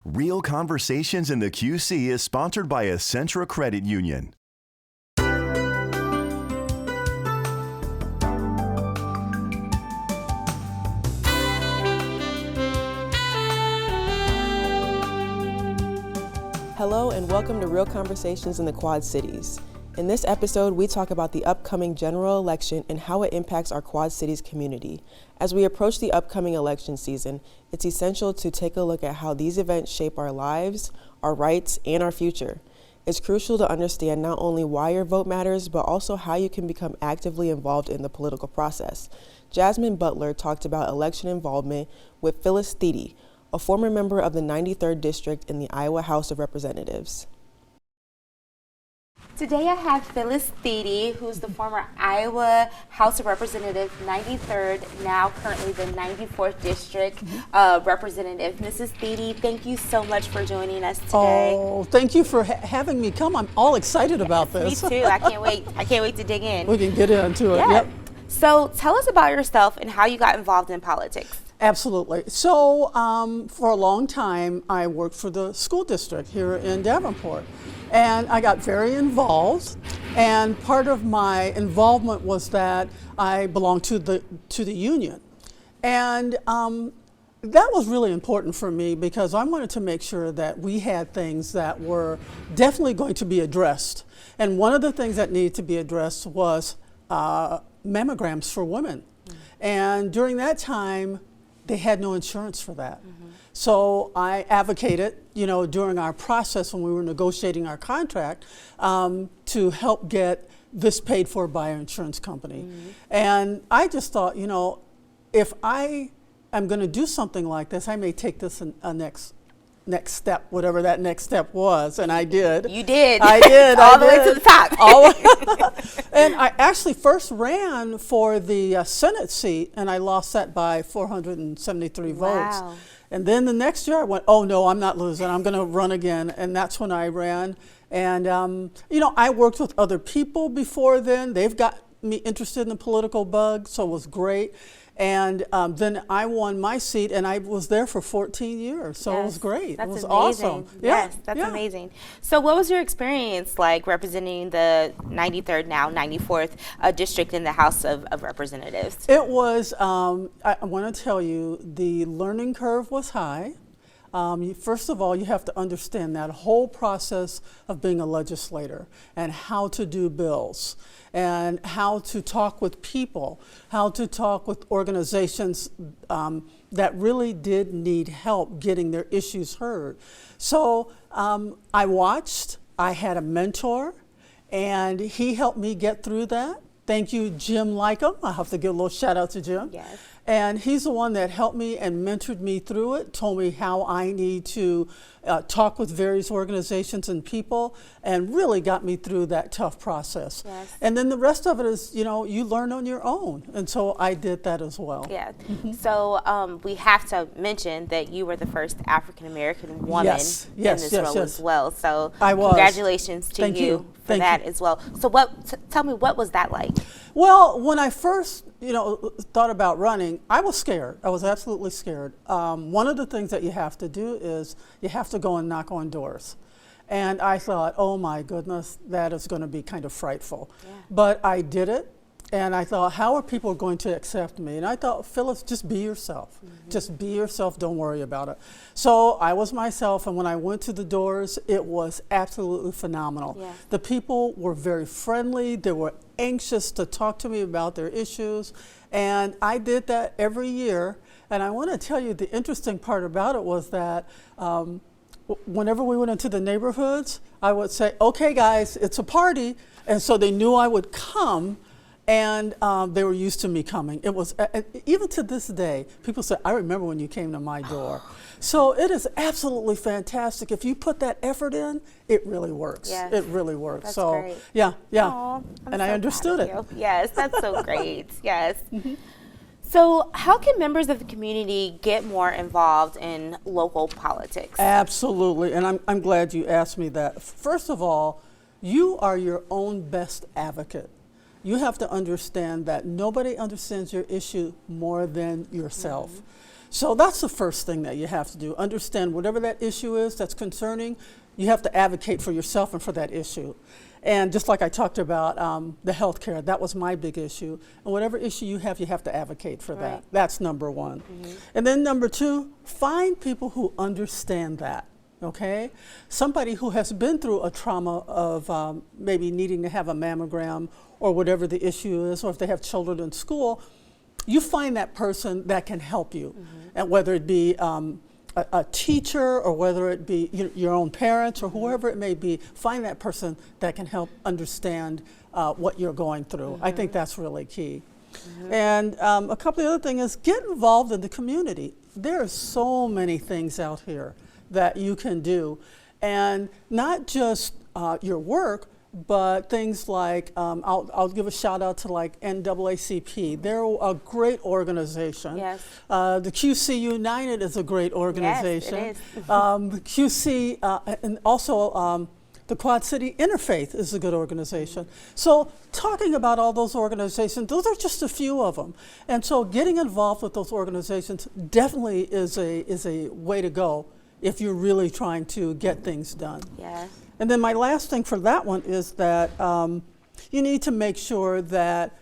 Real Conversations in the QC is sponsored by Essentra Credit Union. Hello and welcome to Real Conversations in the Quad Cities. In this episode, we talk about the upcoming general election and how it impacts our Quad Cities community. As we approach the upcoming election season, it's essential to take a look at how these events shape our lives, our rights, and our future. It's crucial to understand not only why your vote matters, but also how you can become actively involved in the political process. Jasmine Butler talked about election involvement with Phyllis Thiede, a former member of the 93rd District in the Iowa House of Representatives. Today I have Phyllis Thiede, who's the former Iowa House of Representatives, 93rd, now currently the 94th District Representative. Mrs. Thiede, thank you so much for joining us today. Oh, thank you for having me come. I'm all excited about this. Me too. I can't wait. I can't wait to dig in. We can get into it. Yeah. Yep. So tell us about yourself and how you got involved in politics. Absolutely. So for a long time, I worked for the school district here in Davenport. And I got very involved, and part of my involvement was that I belonged to the union. And that was really important for me because I wanted to make sure that we had things that were definitely going to be addressed. And one of the things that needed to be addressed was mammograms for women. And during that time, they had no insurance for that. So I advocated, during our process when we were negotiating our contract, to help get this paid for by our insurance company. And I just thought, if I am going to do something like this, I may take this a next step, whatever that next step was, and I did. You did. I did. All the way to the top. And I actually first ran for the Senate seat, and I lost that by 473 votes. Wow. And then the next year I went, oh no, I'm not losing, I'm going to run again. And that's when I ran. And, I worked with other people before then. They've got me interested in the political bug, so it was great. And then I won my seat, and I was there for 14 years, so it was great. That's it was amazing. awesome. Yes, that's amazing. So what was your experience like representing the 93rd, now 94th District in the House of Representatives? It was, I want to tell you, the learning curve was high. First of all, you have to understand that whole process of being a legislator and how to do bills and how to talk with people, how to talk with organizations that really did need help getting their issues heard. So I watched, I had a mentor, and he helped me get through that. Thank you, Jim Lycum. I have to give a little shout out to Jim. Yes. And he's the one that helped me and mentored me through it, told me how I need to talk with various organizations and people, and really got me through that tough process. Yes. And then the rest of it is, you learn on your own. And so I did that as well. Yeah. So we have to mention that you were the first African-American woman in this role as well. So I was. Congratulations to you for that as well. So tell me, what was that like? Well, when I first, thought about running, I was scared. I was absolutely scared. One of the things that you have to do is you have to go and knock on doors. And I thought, oh my goodness, that is going to be kind of frightful. Yeah. But I did it. And I thought, how are people going to accept me? And I thought, Phyllis, just be yourself. Just be yourself, don't worry about it. So I was myself, and when I went to the doors, it was absolutely phenomenal. Yeah. The people were very friendly. They were anxious to talk to me about their issues. And I did that every year. And I want to tell you, the interesting part about it was that whenever we went into the neighborhoods, I would say, okay, guys, it's a party. And so they knew I would come. And they were used to me coming. It was, even to this day, people say, I remember when you came to my door. So it is absolutely fantastic. If you put that effort in, it really works. Yes. It really works. That's so great. Yeah. Aww, and I understood it. Yes, that's so great. Yes. So how can members of the community get more involved in local politics? Absolutely, and I'm glad you asked me that. First of all, you are your own best advocate. You have to understand that nobody understands your issue more than yourself. So that's the first thing that you have to do. Understand whatever that issue is that's concerning, you have to advocate for yourself and for that issue. And just like I talked about the healthcare, that was my big issue. And whatever issue you have to advocate for that. Right. That's number one. And then number two, find people who understand that. Okay, somebody who has been through a trauma of maybe needing to have a mammogram or whatever the issue is, or if they have children in school, you find that person that can help you. And whether it be a teacher or whether it be your own parents or whoever it may be, find that person that can help understand what you're going through. I think that's really key. And a couple of other things is get involved in the community. There are so many things out here that you can do, and not just your work, but things like I'll give a shout out to like NAACP. They're a great organization. Yes. The QC United is a great organization. Yes, it is. The QC and also the Quad City Interfaith is a good organization. So talking about all those organizations, those are just a few of them. And so getting involved with those organizations definitely is a way to go if you're really trying to get things done. Yes. And then my last thing for that one is that you need to make sure that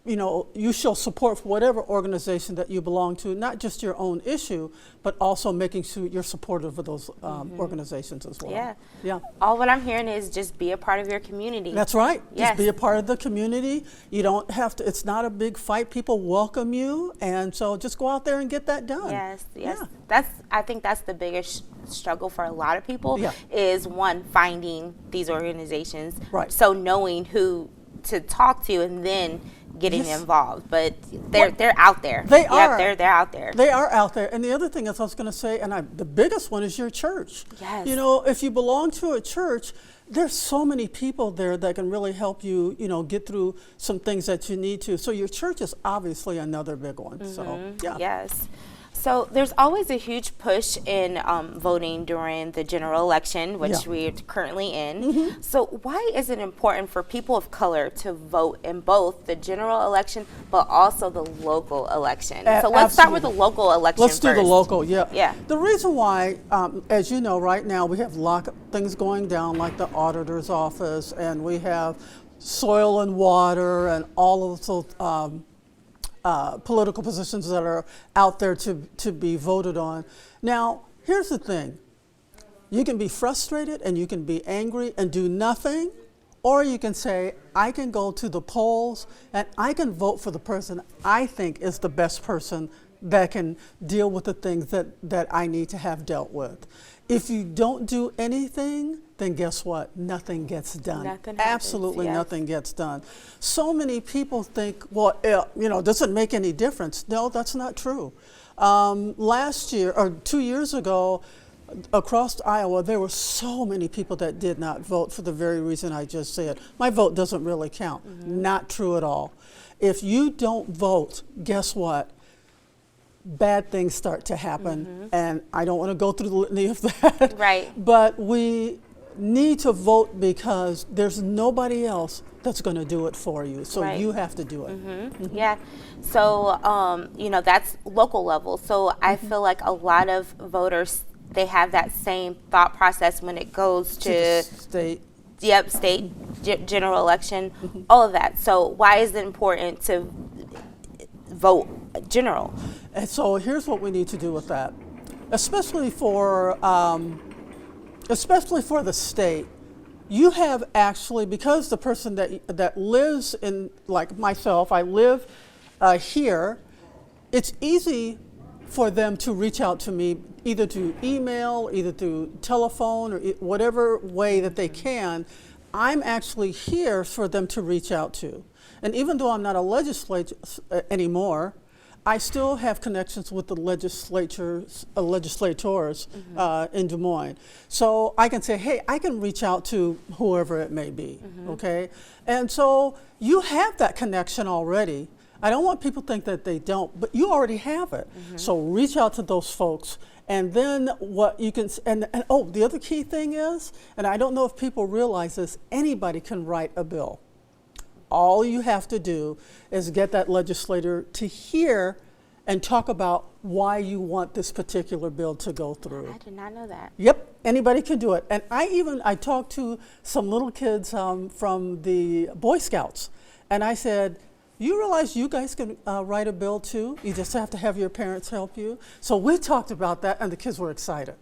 you show support for whatever organization that you belong to, not just your own issue, but also making sure you're supportive of those organizations as well. Yeah. Yeah. All what I'm hearing is just be a part of your community. That's right. Yes. Just be a part of the community. You don't have to, it's not a big fight. People welcome you. And so just go out there and get that done. Yes, yes. Yeah. I think that's the biggest struggle for a lot of people Yeah. is one, finding these organizations. Right. So knowing who to talk to and then getting Yes. involved. But they're out there. They Yep, are. They're out there. They are out there. And the other thing is I was going to say, and the biggest one is your church. Yes. If you belong to a church, there's so many people there that can really help you, get through some things that you need to. So your church is obviously another big one. So, yeah. Yes. So there's always a huge push in voting during the general election, which Yeah. we're currently in. So why is it important for people of color to vote in both the general election but also the local election? So let's start with the local election Let's do the first. local, yeah. Yeah. The reason why, as you know, right now we have things going down like the auditor's office, and we have soil and water and all of those political positions that are out there to be voted on. Now, here's the thing. You can be frustrated and you can be angry and do nothing, or you can say, I can go to the polls and I can vote for the person I think is the best person that can deal with the things that I need to have dealt with. If you don't do anything, then guess what? Nothing gets done. Nothing happens, Absolutely yes. nothing gets done. So many people think, well, does it make any difference? No, that's not true. Last year, or 2 years ago, across Iowa, there were so many people that did not vote for the very reason I just said. My vote doesn't really count. Not true at all. If you don't vote, guess what? Bad things start to happen, and I don't want to go through the litany of that. Right. But we need to vote because there's nobody else that's going to do it for you. So Right. you have to do it. Yeah. So, that's local level. So I feel like a lot of voters, they have that same thought process when it goes To the state. state general election, all of that. So why is it important to vote general? And so here's what we need to do with that, especially for the state. You have actually, because the person that lives in, like myself, I live here, it's easy for them to reach out to me either through email, either through telephone, or whatever way that they can. I'm actually here for them to reach out to. And even though I'm not a legislator anymore, I still have connections with the legislators in Des Moines. So I can say, hey, I can reach out to whoever it may be, okay? And so you have that connection already. I don't want people to think that they don't, but you already have it. So reach out to those folks. And then what you can, the other key thing is, and I don't know if people realize this, anybody can write a bill. All you have to do is get that legislator to hear and talk about why you want this particular bill to go through. I did not know that. Yep, anybody can do it. And I talked to some little kids from the Boy Scouts, and I said, you realize you guys can write a bill too? You just have to have your parents help you. So we talked about that, and the kids were excited.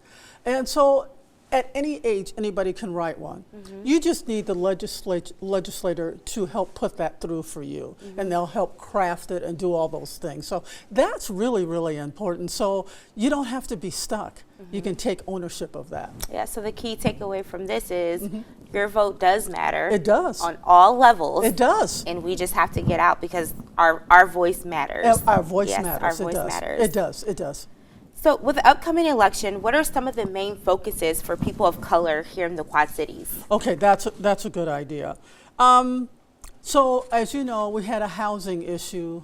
And so at any age, anybody can write one. You just need the legislator to help put that through for you, and they'll help craft it and do all those things. So that's really, really important. So you don't have to be stuck. You can take ownership of that. Yeah, so the key takeaway from this is your vote does matter. It does. On all levels. It does. And we just have to get out because our voice matters. Our voice yes, matters. Our voice it does. matters. It does. It does. So with the upcoming election, what are some of the main focuses for people of color here in the Quad Cities? Okay, that's a good idea. So as you know, we had a housing issue,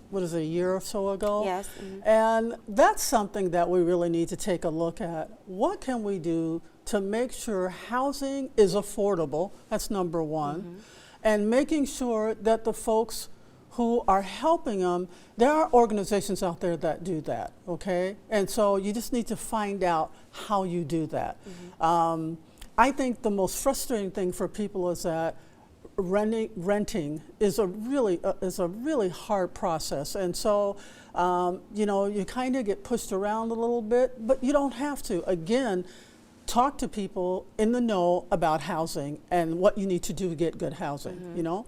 what is it, a year or so ago? Yes. And that's something that we really need to take a look at. What can we do to make sure housing is affordable? That's number one. And making sure that the folks who are helping them, there are organizations out there that do that, okay? And so you just need to find out how you do that. I think the most frustrating thing for people is that renting is a really hard process. And so, you know, you kind of get pushed around a little bit, but you don't have to. Again, talk to people in the know about housing and what you need to do to get good housing, you know?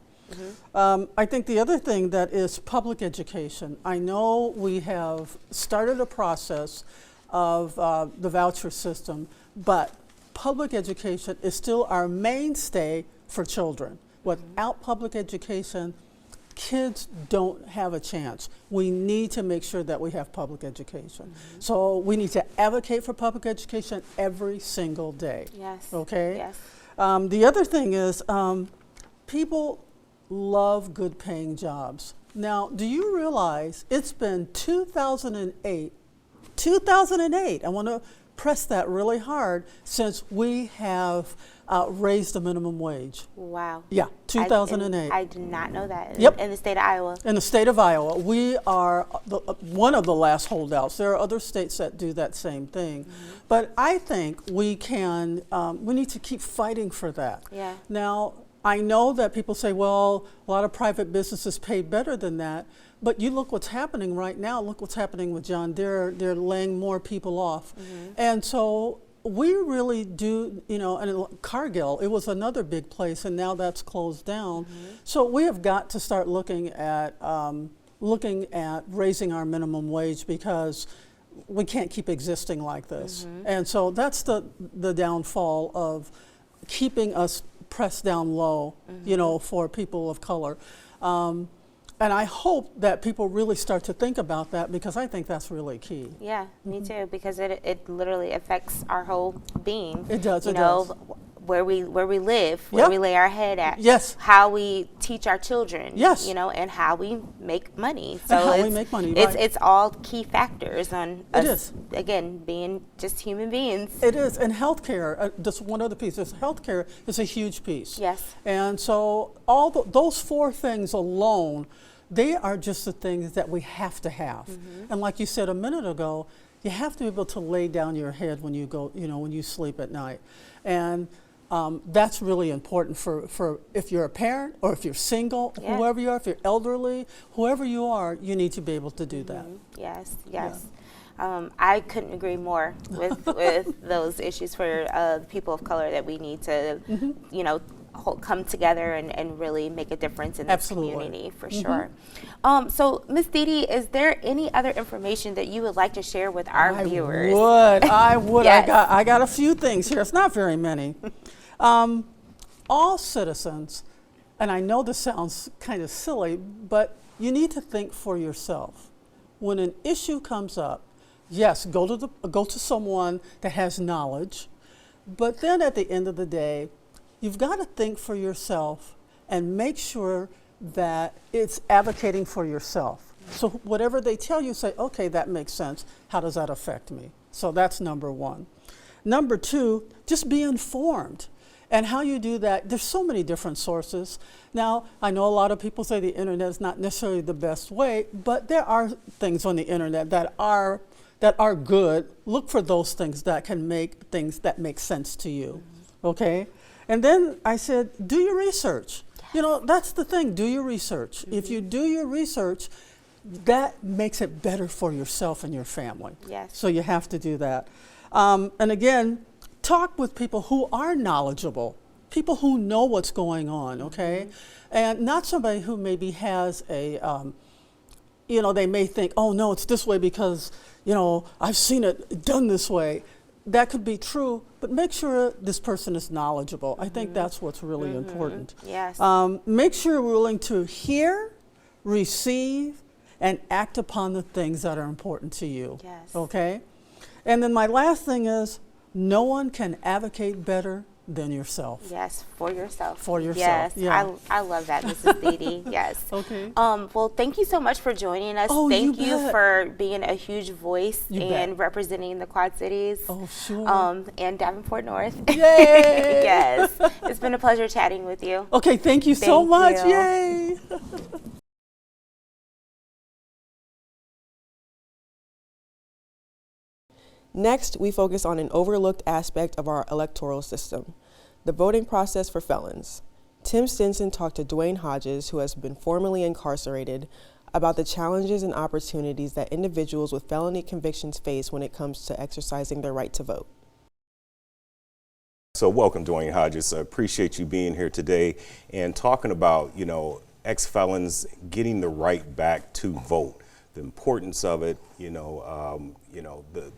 I think the other thing that is public education. I know we have started a process of the voucher system, but public education is still our mainstay for children. Without public education, kids don't have a chance. We need to make sure that we have public education. So we need to advocate for public education every single day. Yes. Okay? Yes. The other thing is people love good paying jobs. Now, do you realize it's been 2008, I want to press that really hard, since we have raised the minimum wage. Wow. Yeah, 2008. I did not know that. Yep. In the state of Iowa. In the state of Iowa, we are one of the last holdouts. There are other states that do that same thing. But I think we need to keep fighting for that. Yeah. Now, I know that people say, well, a lot of private businesses pay better than that, but you look what's happening right now. Look what's happening with John Deere. They're laying more people off. And so we really do, you know, and Cargill, it was another big place, and now that's closed down. So we have got to start looking at raising our minimum wage, because we can't keep existing like this. And so that's the downfall of keeping us pressed down low, you know, for people of color. And I hope that people really start to think about that, because I think that's really key. Yeah, me too, because it literally affects our whole being. It does. You it know, does. where we live, where we lay our head at. Yes. How we teach our children. Yes. You know, and how we make money. So and how we make money. It's all key factors on us. It is. Again, being just human beings. It is. And healthcare, just one other piece, is healthcare is a huge piece. Yes. And so all those four things alone, they are just the things that we have to have. And like you said a minute ago, you have to be able to lay down your head when you go, you know, when you sleep at night. And that's really important for if you're a parent or if you're single, whoever you are, if you're elderly, whoever you are, you need to be able to do that. Yes, yes. Yeah. I couldn't agree more with those issues for people of color, that we need to, you know, come together and really make a difference in this community, for sure. So, Ms. Dee, is there any other information that you would like to share with our viewers? I would. Yes. I got a few things here. It's not very many. All citizens, and I know this sounds kind of silly, but you need to think for yourself. When an issue comes up, yes, go to someone that has knowledge, but then at the end of the day, you've got to think for yourself and make sure that it's advocating for yourself. So whatever they tell you, say, okay, that makes sense. How does that affect me? So that's number one. Number two, just be informed. And how you do that, there's so many different sources. Now, I know a lot of people say the internet is not necessarily the best way, but there are things on the internet that are good. Look for those things that make sense to you, okay? And then I said, do your research. You know, that's the thing, do your research. If you do your research, that makes it better for yourself and your family. Yes. So you have to do that. And again, talk with people who are knowledgeable, people who know what's going on, okay? And not somebody who maybe has a, you know, they may think, oh no, it's this way because, you know, I've seen it done this way. That could be true, but make sure this person is knowledgeable. I think that's what's really important. Yes. Make sure you're willing to hear, receive, and act upon the things that are important to you. Yes. Okay? And then my last thing is, no one can advocate better than yourself. Yes, for yourself. For yourself. Yes, Yeah. I love that, Mrs. Dede. Yes. Okay. Well, thank you so much for joining us. Oh, thank you you bet. for being a huge voice You and bet. representing the Quad Cities. Oh, sure. And Davenport North. Yay! Yes. It's been a pleasure chatting with you. Okay, thank you so Thank much. you. Yay! Next, we focus on an overlooked aspect of our electoral system, the voting process for felons. Tim Stinson talked to Dwayne Hodges, who has been formerly incarcerated, about the challenges and opportunities that individuals with felony convictions face when it comes to exercising their right to vote. So welcome, Dwayne Hodges. I appreciate you being here today and talking about, you know, ex-felons getting the right back to vote, the importance of it,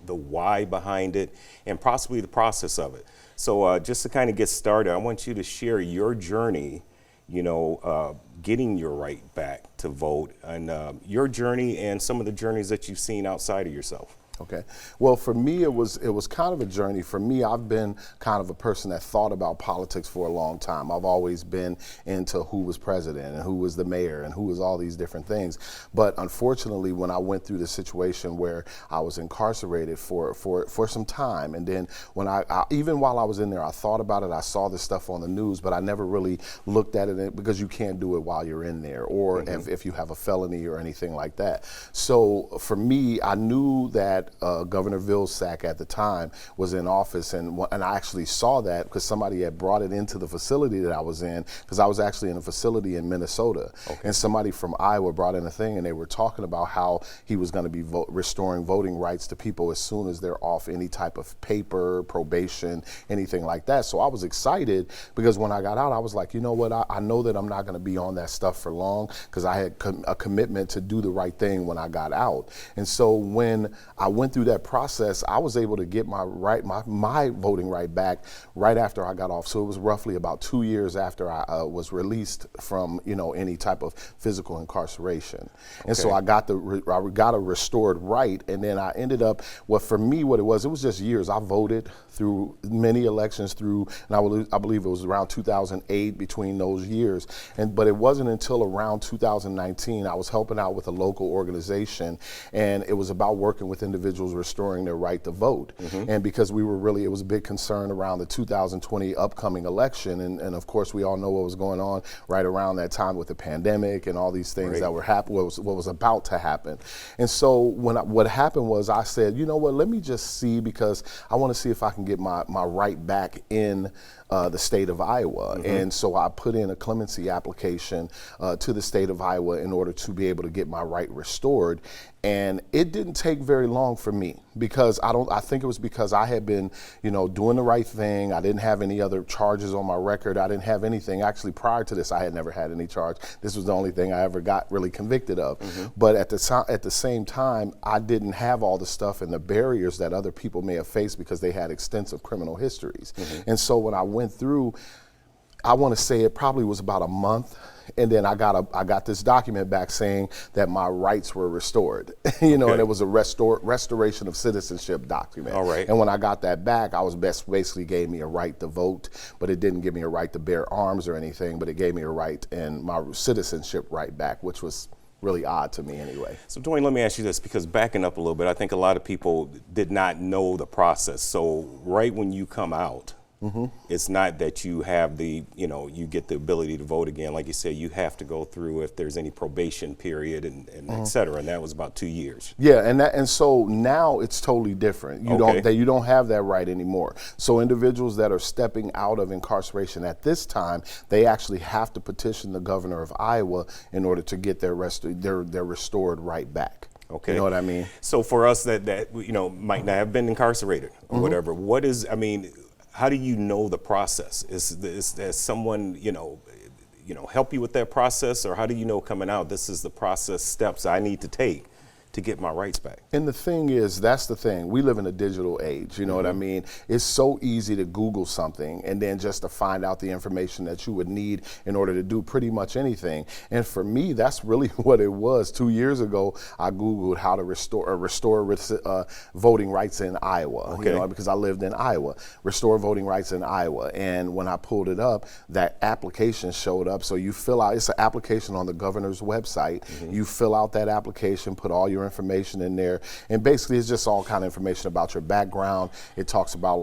the why behind it, and possibly the process of it. So just to kind of get started, I want you to share your journey, getting your right back to vote, and your journey and some of the journeys that you've seen outside of yourself. Okay. Well, for me, it was kind of a journey. For me, I've been kind of a person that thought about politics for a long time. I've always been into who was president and who was the mayor and who was all these different things. But unfortunately, when I went through the situation where I was incarcerated for some time, and then when even while I was in there, I thought about it. I saw this stuff on the news, but I never really looked at it because you can't do it while you're in there, or if you have a felony or anything like that. So for me, I knew that Governor Vilsack at the time was in office, and I actually saw that because somebody had brought it into the facility that I was in, because I was actually in a facility in Minnesota, and somebody from Iowa brought in a thing, and they were talking about how he was going to be restoring voting rights to people as soon as they're off any type of paper, probation, anything like that. So I was excited because when I got out, I was like, you know what, I know that I'm not going to be on that stuff for long, because I had a commitment to do the right thing when I got out. And so when I went through that process, I was able to get my voting right back right after I got off. So it was roughly about 2 years after I was released from any type of physical incarceration. And so I got a restored right, and then I ended up, for me what it was just years. I voted through many elections and I believe it was around 2008 between those years. But it wasn't until around 2019 I was helping out with a local organization, and it was about working with individuals restoring their right to vote. And because it was a big concern around the 2020 upcoming election, and of course we all know what was going on right around that time with the pandemic and all these things that were happening, what was about to happen. And so what happened was I said, you know what, let me just see, because I want to see if I can get my right back in the state of Iowa. And so I put in a clemency application to the state of Iowa in order to be able to get my right restored. And it didn't take very long for me, because I think it was because I had been, doing the right thing. I didn't have any other charges on my record. I didn't have anything. Actually, prior to this, I had never had any charge. This was the only thing I ever got really convicted of. But at the same time, I didn't have all the stuff and the barriers that other people may have faced because they had extensive criminal histories. And so when I went through, I want to say it probably was about a month, and then I got this document back saying that my rights were restored, and it was a restoration of citizenship document. All right. And when I got that back, basically gave me a right to vote, but it didn't give me a right to bear arms or anything, but it gave me a right and my citizenship right back, which was really odd to me anyway. So Dwayne, let me ask you this, because backing up a little bit, I think a lot of people did not know the process. So right when you come out, It's not that you have the, you get the ability to vote again. Like you said, you have to go through if there's any probation period and et cetera. And that was about 2 years. Yeah, and so now it's totally different. You don't have that right anymore. So individuals that are stepping out of incarceration at this time, they actually have to petition the governor of Iowa in order to get their restored right back. Okay. You know what I mean? So for us that might not have been incarcerated or whatever, how do you know the process? Is there someone, help you with that process, or how do you know coming out, this is the process steps I need to take to get my rights back? And the thing is, that's the thing. We live in a digital age, you know what I mean? It's so easy to Google something and then just to find out the information that you would need in order to do pretty much anything. And for me, that's really what it was. 2 years ago, I Googled how to restore voting rights in Iowa, because I lived in Iowa. Restore voting rights in Iowa. And when I pulled it up, that application showed up. So you fill out, it's an application on the governor's website. You fill out that application, put all your information in there, and basically it's just all kind of information about your background. It talks about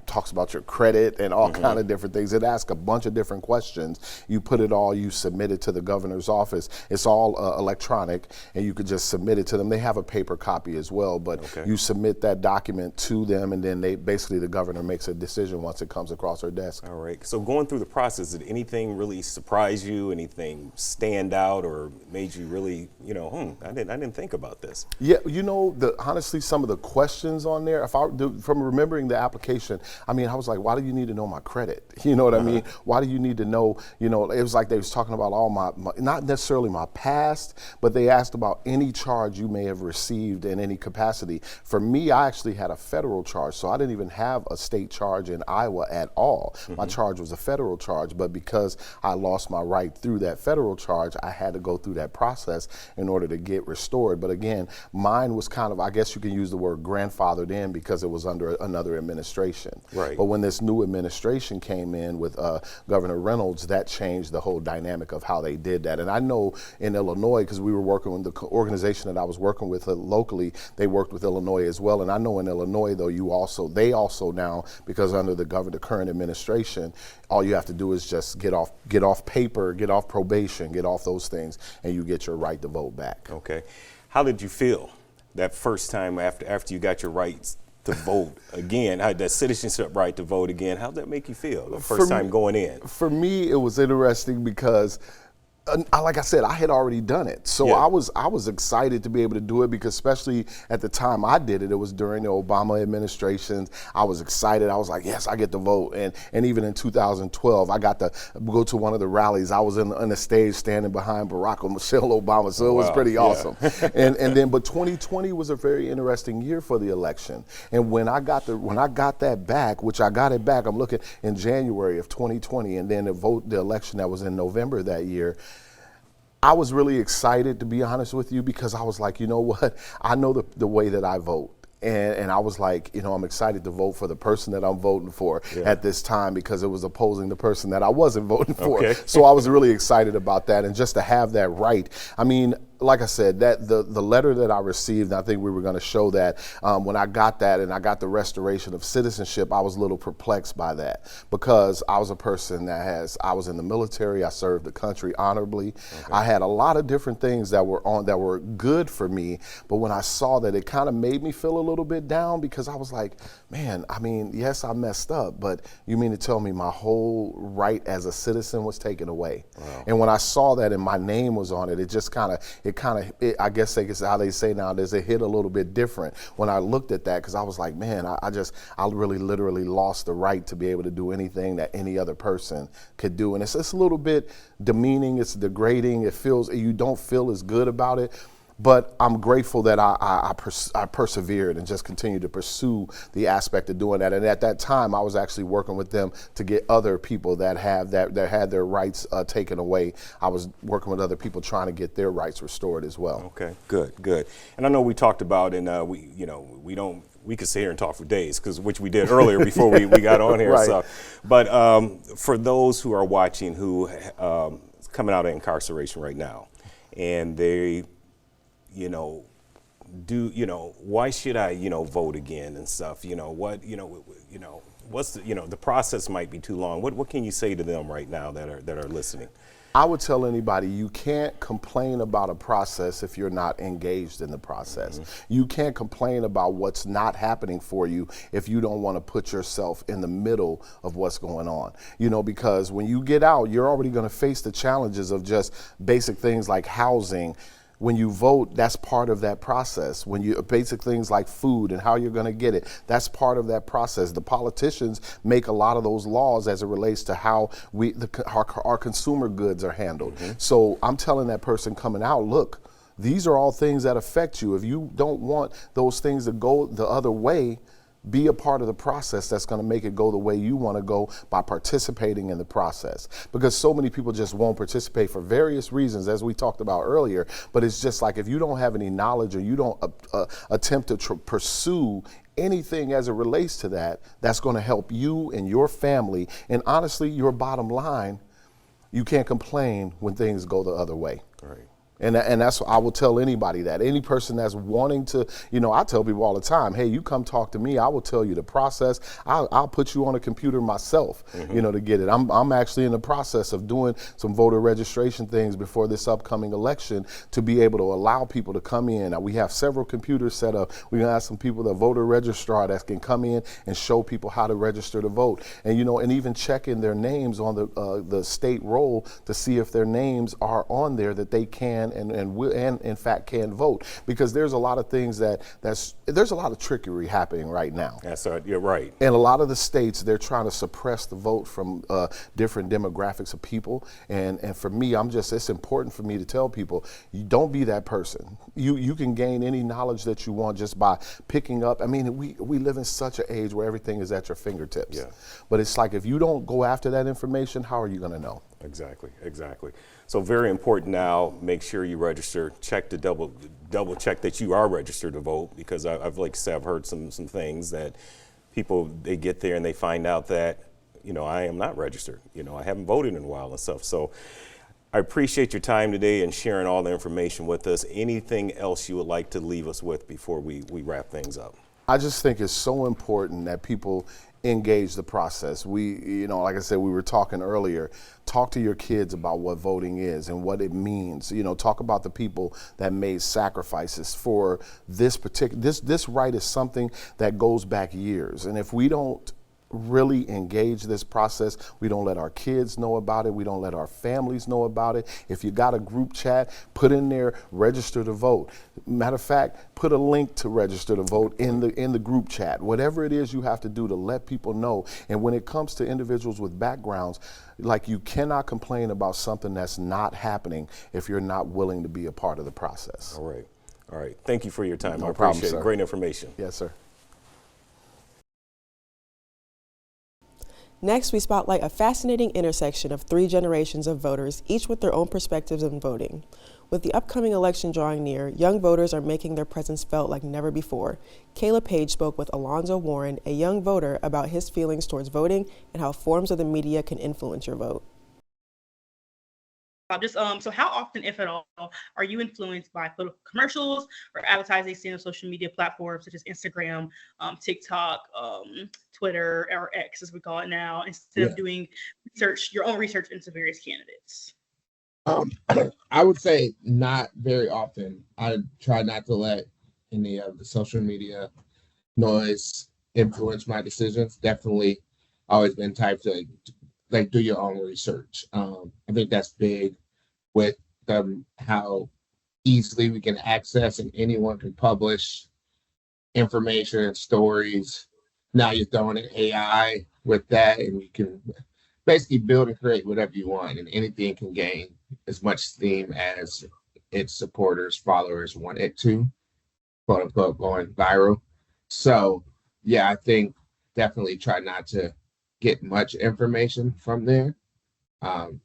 talks about your credit and all kind of different things. It asks a bunch of different questions. You put it all, you submit it to the governor's office. It's all electronic, and you could just submit it to them. They have a paper copy as well, but you submit that document to them, and then the governor makes a decision once it comes across her desk. All right. So going through the process, did anything really surprise you? Anything stand out or made you really, I didn't think about this. Yeah, honestly, some of the questions on there, from remembering the application, I was like, why do you need to know my credit? You know what I mean? Why do you need to know, it was like they was talking about all my, not necessarily my past, but they asked about any charge you may have received in any capacity. For me, I actually had a federal charge, so I didn't even have a state charge in Iowa at all. My charge was a federal charge, but because I lost my right through that federal charge, I had to go through that process in order to get restored. But again, mine was kind of, I guess you can use the word grandfathered in because it was under another administration. Right. But when this new administration came in with Governor Reynolds, that changed the whole dynamic of how they did that. And I know in Illinois, because we were working with the organization that I was working with locally, they worked with Illinois as well. And I know in Illinois, though, they also now, because under the current administration, all you have to do is just get off paper, get off probation, get off those things, and you get your right to vote back. Okay. How did you feel that first time after you got your rights to vote again, that citizenship right to vote again? How did that make you feel the first time going in? For me, it was interesting because like I said, I had already done it. So I was excited to be able to do it because especially at the time I did it, it was during the Obama administration. I was excited. I was like, yes, I get to vote. And even in 2012, I got to go to one of the rallies. I was on the stage standing behind Barack and Michelle Obama. So it was pretty awesome. But 2020 was a very interesting year for the election. And when I got that back, which I got it back, I'm looking in January of 2020, and then the election that was in November that year, I was really excited, to be honest with you, because I was like, you know what? I know the way that I vote. And I was like, I'm excited to vote for the person that I'm voting for at this time because it was opposing the person that I wasn't voting for. Okay. So I was really excited about that. And just to have that right, like I said, that the letter that I received, I think we were going to show that when I got that and I got the restoration of citizenship, I was a little perplexed by that because I was a person I was in the military. I served the country honorably. Okay. I had a lot of different things that were good for me. But when I saw that, it kind of made me feel a little bit down because I was like, man, yes, I messed up, but you mean to tell me my whole right as a citizen was taken away? Wow. And when I saw that and my name was on it, it just I guess how they say nowadays, it hit a little bit different when I looked at that because I was like, man, I really literally lost the right to be able to do anything that any other person could do. And it's a little bit demeaning, it's degrading, you don't feel as good about it. But I'm grateful that I persevered and just continued to pursue the aspect of doing that. And at that time, I was actually working with them to get other people that had their rights taken away. I was working with other people trying to get their rights restored as well. Okay, good. And I know we talked about, and we could sit here and talk for days, which we did earlier before we got on here. Right. So, but for those who are watching who coming out of incarceration right now, and they why should I, vote again and stuff? What's the process might be too long. What can you say to them right now that are listening? I would tell anybody you can't complain about a process if you're not engaged in the process. You can't complain about what's not happening for you if you don't want to put yourself in the middle of what's going on. Because when you get out, you're already going to face the challenges of just basic things like housing. When you vote, that's part of that process. When you basic things like food and how you're going to get it, that's part of that process. The politicians make a lot of those laws as it relates to how our consumer goods are handled. So I'm telling that person coming out, look, these are all things that affect you. If you don't want those things to go the other way, be a part of the process that's going to make it go the way you want to go by participating in the process. Because so many people just won't participate for various reasons, as we talked about earlier. But it's just like if you don't have any knowledge or you don't attempt to pursue anything as it relates to that, that's going to help you and your family. And honestly, your bottom line, you can't complain when things go the other way. Right. And that's, I will tell anybody that. Any person that's wanting to, I tell people all the time, hey, you come talk to me, I will tell you the process. I'll put you on a computer myself, to get it. I'm actually in the process of doing some voter registration things before this upcoming election to be able to allow people to come in. Now, we have several computers set up. We're going to have some people, the voter registrar, that can come in and show people how to register to vote. And, and even check in their names on the state roll to see if their names are on there that they can and in fact can vote, because there's a lot of things there's a lot of trickery happening right now. That's right. You're right. And a lot of the states, they're trying to suppress the vote from different demographics of people. And for me, it's important for me to tell people, you don't be that person. You can gain any knowledge that you want just by picking up. I mean, we live in such an age where everything is at your fingertips. Yeah. But it's like, if you don't go after that information, how are you going to know? Exactly. So very important now, make sure you register, check to double check that you are registered to vote, because I've heard some things that people, they get there and they find out that, I am not registered, I haven't voted in a while and stuff. So I appreciate your time today and sharing all the information with us. Anything else you would like to leave us with before we wrap things up? I just think it's so important that people engage the process. We, like I said, we were talking earlier, talk to your kids about what voting is and what it means. Talk about the people that made sacrifices for this this right is something that goes back years. And if we don't really engage this process, we don't let our kids know about it, we don't let our families know about it. If you got a group chat, put in there, register to vote. Matter of fact, put a link to register to vote in the group chat. Whatever it is you have to do to let people know. And when it comes to individuals with backgrounds, you cannot complain about something that's not happening if you're not willing to be a part of the process. All right. Thank you for your time. No I problem, appreciate sir. it. Great information. Yes, sir. Next, we spotlight a fascinating intersection of 3 generations of voters, each with their own perspectives on voting. With the upcoming election drawing near, young voters are making their presence felt like never before. Kayla Page spoke with Alonzo Warren, a young voter, about his feelings towards voting and how forms of the media can influence your vote. So how often, if at all, are you influenced by political commercials or advertising seen on social media platforms such as Instagram, TikTok, Twitter, or X as we call it now, instead of doing your own research into various candidates? I would say not very often. I try not to let any of the social media noise influence my decisions. Definitely always been type to do your own research. I think that's big with how easily we can access and anyone can publish information and stories. Now you're throwing in AI with that, and you can basically build and create whatever you want, and anything can gain as much steam as its supporters, followers want it to, quote unquote, going viral. So yeah, I think definitely try not to get much information from there,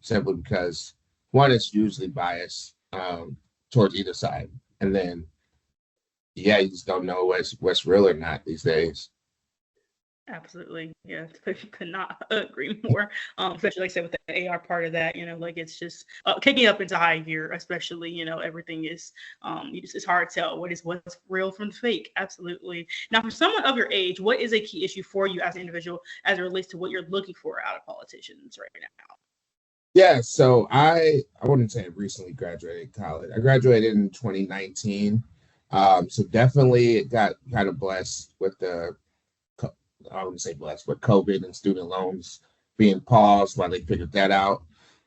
simply because one, is usually biased towards either side, and then you just don't know what's real or not these days. Absolutely. Yeah. Could not agree more. Especially like I said with the AR part of that, like it's just kicking up into high gear, especially, everything is it's hard to tell what's real from the fake. Absolutely. Now for someone of your age, what is a key issue for you as an individual as it relates to what you're looking for out of politicians right now? Yeah, so I wouldn't say I recently graduated college. I graduated in 2019. So definitely got kind of blessed with I wouldn't say blessed, but COVID and student loans being paused while they figured that out.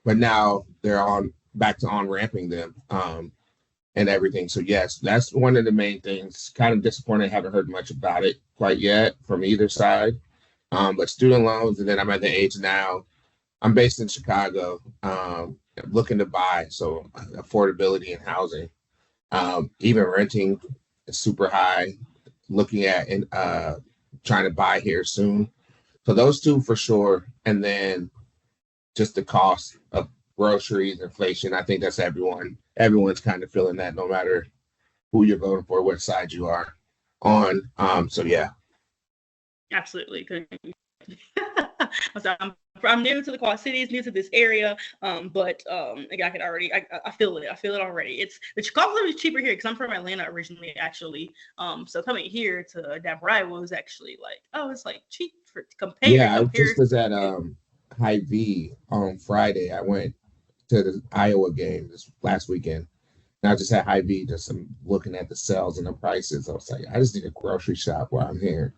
But now they're on back to on ramping them and everything. So yes, that's one of the main things. Kind of disappointed I haven't heard much about it quite yet from either side. But student loans, and then I'm at the age now. I'm based in Chicago, looking to buy, so affordability in housing, even renting is super high. Looking at and trying to buy here soon. So those two for sure, and then just the cost of groceries, inflation. I think that's everyone. Everyone's kind of feeling that, no matter who you're voting for, what side you are on. So yeah. Absolutely. I'm new to the Quad Cities, new to this area, but like I could already, I feel it. I feel it already. The cost of living is cheaper here because I'm from Atlanta originally, actually. So coming here to Denver, Iowa was actually like, oh, it's like cheap for compared. Yeah, I just was at Hy-Vee on Friday. I went to the Iowa game this last weekend. And I just had Hy-Vee, just looking at the sales and the prices. I was like, I just need a grocery shop while I'm here.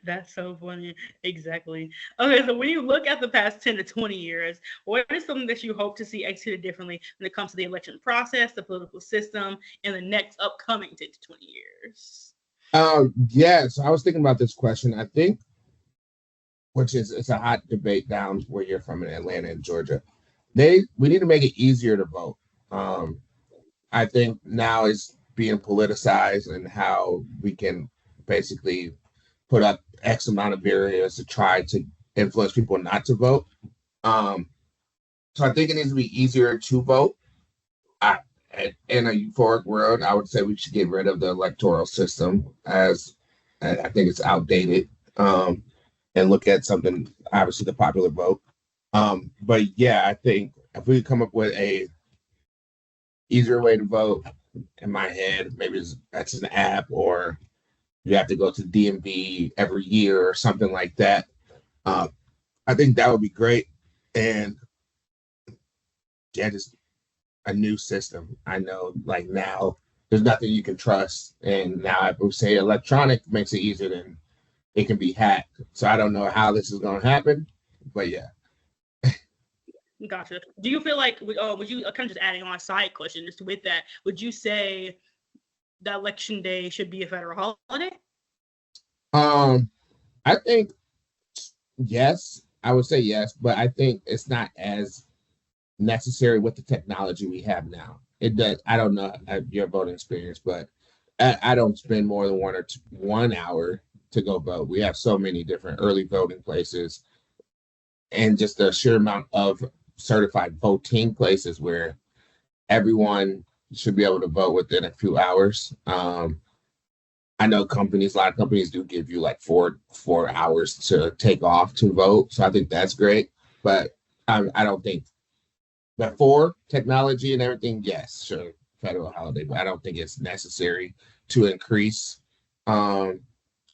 That's so funny. Exactly. Okay, so when you look at the past 10 to 20 years, what is something that you hope to see executed differently when it comes to the election process, the political system, in the next upcoming 10 to 20 years? Yeah, so I was thinking about this question. I think, it's a hot debate down where you're from in Atlanta and Georgia. We need to make it easier to vote. I think now is being politicized and how we can basically put up X amount of barriers to try to influence people not to vote. So I think it needs to be easier to vote. In a euphoric world, I would say we should get rid of the electoral system, as I think it's outdated, and look at something, obviously the popular vote. But yeah, I think if we come up with a easier way to vote, in my head, maybe that's an app, or you have to go to DMV every year or something like that. I think that would be great. And yeah, just a new system. I know, like, now there's nothing you can trust. And now if we say electronic makes it easier, then it can be hacked. So I don't know how this is going to happen, but yeah. Gotcha. Do you feel like, would you kind of just adding on a side question just with that, would you say that election day should be a federal holiday? I think yes, I would say yes, but I think it's not as necessary with the technology we have now. It does. I don't know your voting experience, but I don't spend more than 1 hour to go vote. We have so many different early voting places, and just the sheer amount of certified voting places where everyone should be able to vote within a few hours. I know a lot of companies do give you like four hours to take off to vote. So I think that's great. But I don't think before technology and everything, yes, sure, federal holiday, but I don't think it's necessary to increase, I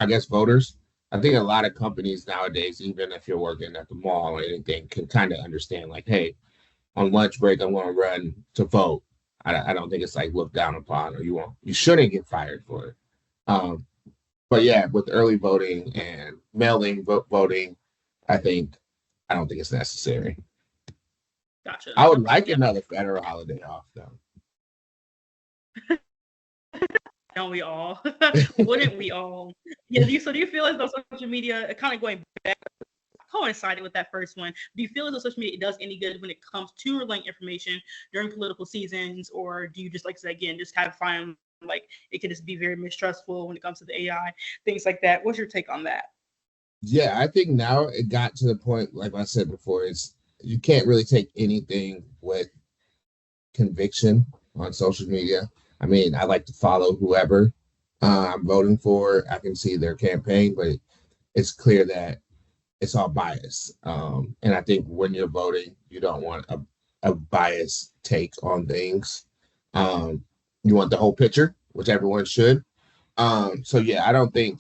guess, voters. I think a lot of companies nowadays, even if you're working at the mall or anything, can kind of understand, like, hey, on lunch break, I'm going to run to vote. I don't think it's like looked down upon, or you shouldn't get fired for it. But yeah, with early voting and mail-in voting, I don't think it's necessary. Gotcha. I would like another federal holiday off, though. Don't we all? Wouldn't we all? Yeah. Do you feel as though social media, kind of going back, coincided with that first one, do you feel as though social media does any good when it comes to relaying information during political seasons, or do you just, like I said again, just have find like it could just be very mistrustful when it comes to the AI, things like that? What's your take on that? Yeah, I think now it got to the point, like I said before, you can't really take anything with conviction on social media. I mean, I like to follow whoever, I'm voting for. I can see their campaign, but it's clear that it's all bias. And I think when you're voting, you don't want a biased take on things. You want the whole picture, which everyone should. So yeah, I don't think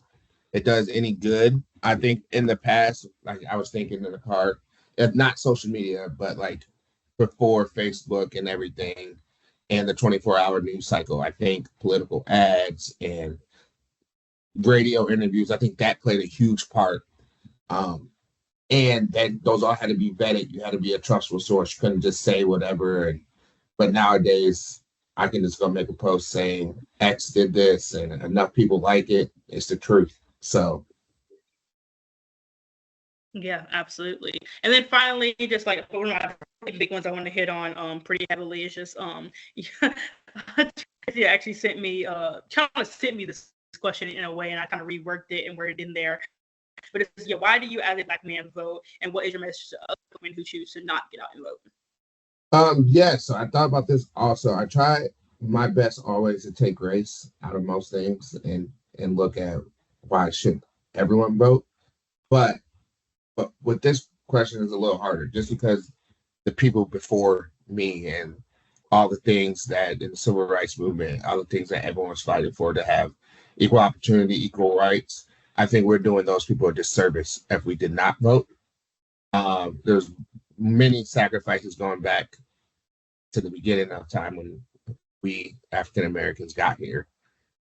it does any good. I think in the past, like I was thinking in the car, if not social media, but like before Facebook and everything and the 24-hour news cycle, I think political ads and radio interviews, I think that played a huge part. And that those all had to be vetted. You had to be a trustful source. You couldn't just say whatever. But nowadays, I can just go make a post saying X did this, and enough people like it. It's the truth. So Yeah, absolutely. And then finally, just like one of my big ones I want to hit on pretty heavily is just Tracy actually sent me kind of sent me this question in a way, and I kind of reworked it and worded it in there. But it's why do you as a Black man vote, and what is your message to other women who choose to not get out and vote? Yeah, so I thought about this also. I try my best always to take race out of most things and look at why should everyone vote. But with this question is a little harder just because the people before me and all the things that in the civil rights movement, all the things that everyone was fighting for to have equal opportunity, equal rights. I think we're doing those people a disservice if we did not vote. There's many sacrifices going back to the beginning of time when we African Americans got here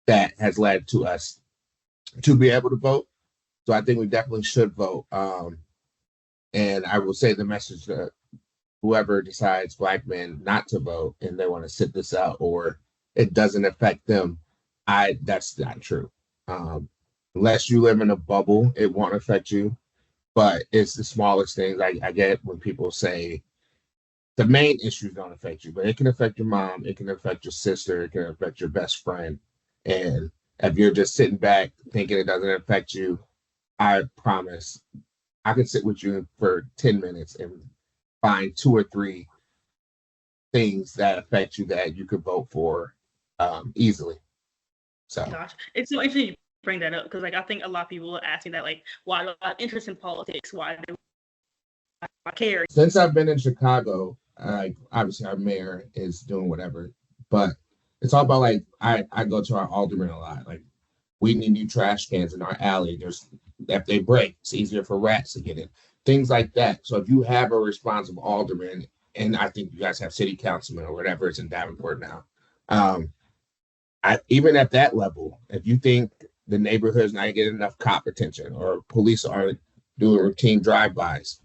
that has led to us to be able to vote. So I think we definitely should vote. And I will say the message to whoever decides Black men not to vote and they want to sit this out or it doesn't affect them, that's not true. Unless you live in a bubble, it won't affect you. But it's the smallest things. I get when people say the main issues don't affect you, but it can affect your mom, it can affect your sister, it can affect your best friend. And if you're just sitting back thinking it doesn't affect you, I promise I could sit with you for 10 minutes and find 2 or 3 things that affect you that you could vote for easily. So Gosh, it's so interesting you bring that up because like I think a lot of people are asking that like why do I have interest in politics? Why do I care? Since I've been in Chicago, obviously our mayor is doing whatever, but it's all about like I go to our alderman a lot. Like we need new trash cans in our alley. If they break, it's easier for rats to get in. Things like that. So if you have a responsive alderman, and I think you guys have city councilmen or whatever is in Davenport now. Even at that level, if you think the neighborhood's not getting enough cop attention or police aren't doing routine drive-bys,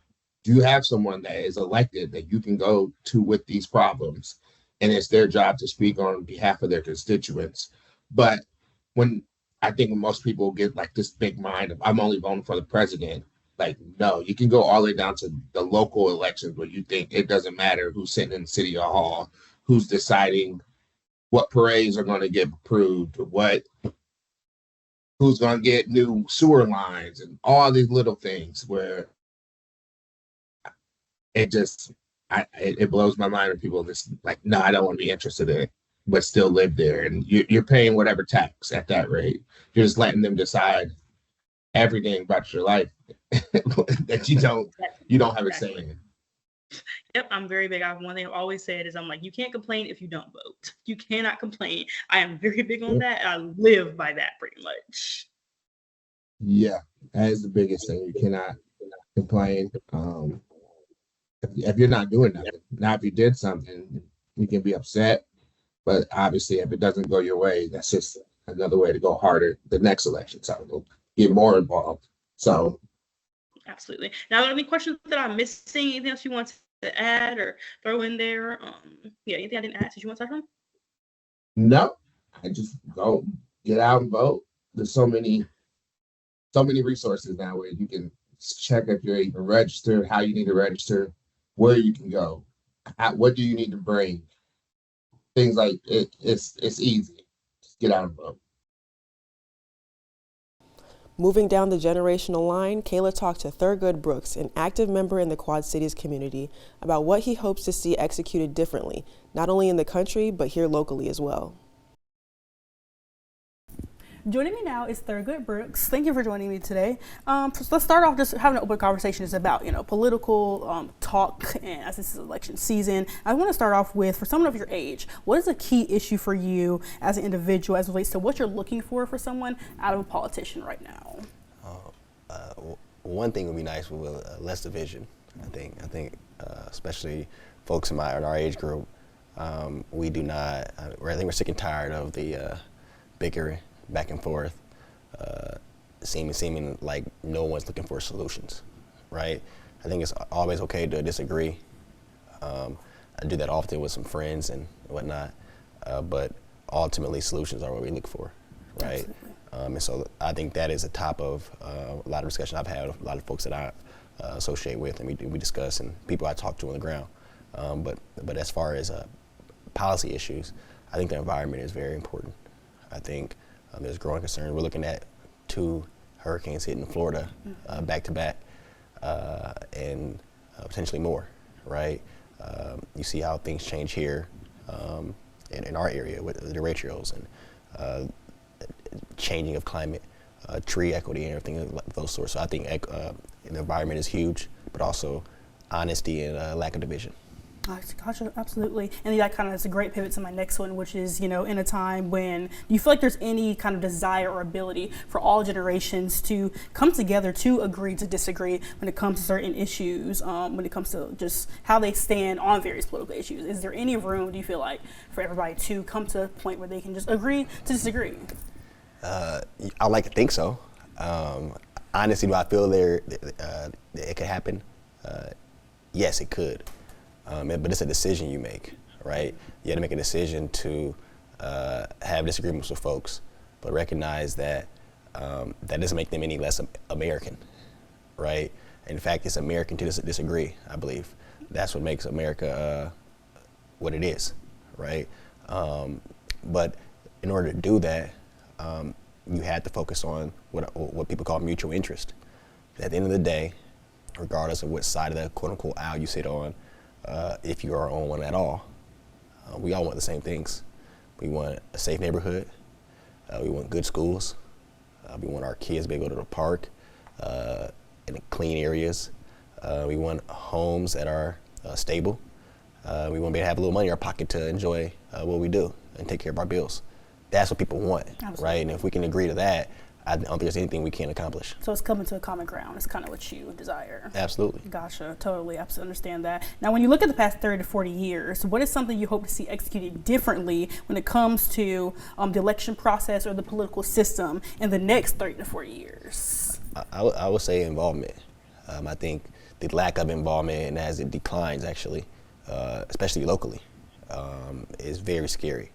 do you have someone that is elected that you can go to with these problems? And it's their job to speak on behalf of their constituents. But when most people get like this big mind of I'm only voting for the president, like, no, you can go all the way down to the local elections where you think it doesn't matter who's sitting in City Hall, who's deciding what parades are going to get approved, who's going to get new sewer lines and all these little things where it blows my mind when people just like, no, I don't want to be interested in it, but still live there. And you're paying whatever tax at that rate. You're just letting them decide everything about your life that you don't have a say in. Yep, I'm very big. One thing I've always said is I'm like, you can't complain if you don't vote. You cannot complain. I am very big on that. I live by that pretty much. Yeah, that is the biggest thing. You cannot complain if you're not doing nothing. Now, if you did something, you can be upset. But obviously, if it doesn't go your way, that's just another way to go harder the next election. So we'll get more involved. So absolutely. Now, are there any questions that I'm missing? Anything else you want to add or throw in there? Anything I didn't ask? Did you want to touch on? No, I just go get out and vote. There's so many resources now where you can check if you're even registered, how you need to register, where you can go, what do you need to bring. Things like it's easy. Just get out and vote. Moving down the generational line, Kayla talked to Thurgood Brooks, an active member in the Quad Cities community, about what he hopes to see executed differently, not only in the country, but here locally as well. Joining me now is Thurgood Brooks. Thank you for joining me today. So let's start off just having an open conversation. It's about, political talk, and as this is election season, I want to start off with, for someone of your age, what is a key issue for you as an individual as it relates to what you're looking for someone out of a politician right now? One thing would be nice with less division. I think, especially folks in our age group, we do not. I think we're sick and tired of the bickering back and forth, seeming like no one's looking for solutions, right? I think it's always okay to disagree. I do that often with some friends and whatnot, but ultimately solutions are what we look for, right? And so I think that is the top of a lot of discussion I've had with a lot of folks that I associate with, and we discuss, and people I talk to on the ground. But as far as policy issues, I think the environment is very important. I think there's growing concern. We're looking at 2 hurricanes hitting Florida back to back, and potentially more, right? You see how things change here in our area with the derechos and changing of climate, tree equity, and everything of those sorts. So I think the environment is huge, but also honesty and lack of division. Gotcha, absolutely. And that kind of is a great pivot to my next one, which is, in a time when you feel like there's any kind of desire or ability for all generations to come together to agree to disagree when it comes to certain issues, when it comes to just how they stand on various political issues. Is there any room, do you feel like, for everybody to come to a point where they can just agree to disagree? I like to think so. Honestly, do I feel it could happen? Yes, it could. But it's a decision you make, right? You have to make a decision to have disagreements with folks, but recognize that that doesn't make them any less American, right? In fact, it's American to disagree, I believe. That's what makes America what it is, right? But in order to do that, you have to focus on what people call mutual interest. At the end of the day, regardless of what side of the quote-unquote aisle you sit on, if you are on one at all, we all want the same things. We want a safe neighborhood. We want good schools. We want our kids to be able to go to the park in clean areas. We want homes that are stable. We want to be able to have a little money in our pocket to enjoy what we do and take care of our bills. That's what people want, absolutely, right? And if we can agree to that, I don't think there's anything we can't accomplish. So it's coming to a common ground. It's kind of what you desire. Absolutely. Gotcha. Totally. Absolutely understand that. Now, when you look at the past 30 to 40 years, what is something you hope to see executed differently when it comes to the election process or the political system in the next 30 to 40 years? I would say involvement. I think the lack of involvement, and as it declines, actually, especially locally, is very scary.